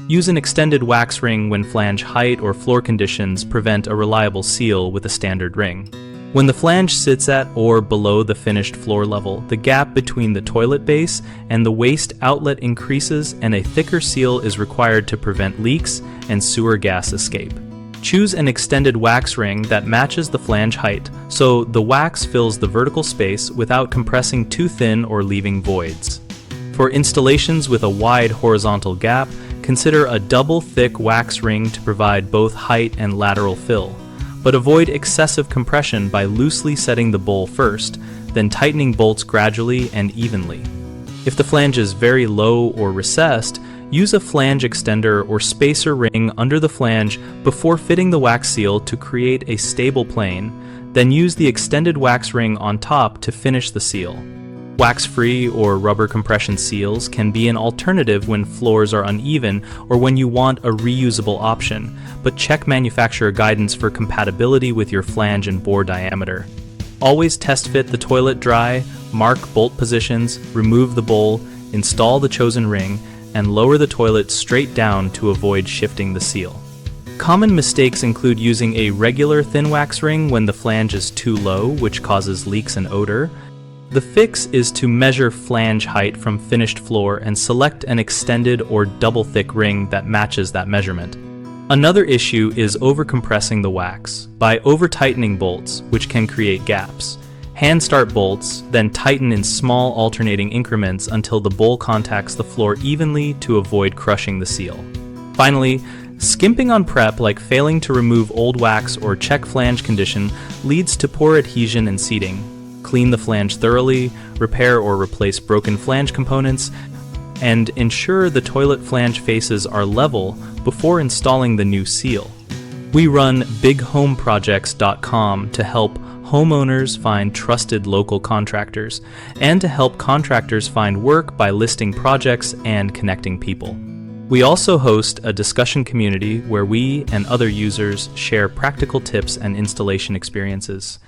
Use an extended wax ring when flange height or floor conditions prevent a reliable seal with a standard ring. When the flange sits at or below the finished floor level, the gap between the toilet base and the waste outlet increases and a thicker seal is required to prevent leaks and sewer gas escape. Choose an extended wax ring that matches the flange height, so the wax fills the vertical space without compressing too thin or leaving voids. For installations with a wide horizontal gap, consider a double thick wax ring to provide both height and lateral fill. But avoid excessive compression by loosely setting the bowl first, then tightening bolts gradually and evenly. If the flange is very low or recessed, use a flange extender or spacer ring under the flange before fitting the wax seal to create a stable plane, then use the extended wax ring on top to finish the seal. Wax-free or rubber compression seals can be an alternative when floors are uneven or when you want a reusable option, but check manufacturer guidance for compatibility with your flange and bore diameter. Always test fit the toilet dry, mark bolt positions, remove the bowl, install the chosen ring, and lower the toilet straight down to avoid shifting the seal. Common mistakes include using a regular thin wax ring when the flange is too low, which causes leaks and odor. The fix is to measure flange height from finished floor and select an extended or double thick ring that matches that measurement. Another issue is overcompressing the wax by over-tightening bolts, which can create gaps. Hand start bolts, then tighten in small alternating increments until the bowl contacts the floor evenly to avoid crushing the seal. Finally, skimping on prep, like failing to remove old wax or check flange condition, leads to poor adhesion and seating. Clean the flange thoroughly, repair or replace broken flange components, and ensure the toilet flange faces are level before installing the new seal. We run bighomeprojects.com to help homeowners find trusted local contractors, and to help contractors find work by listing projects and connecting people. We also host a discussion community where we and other users share practical tips and installation experiences.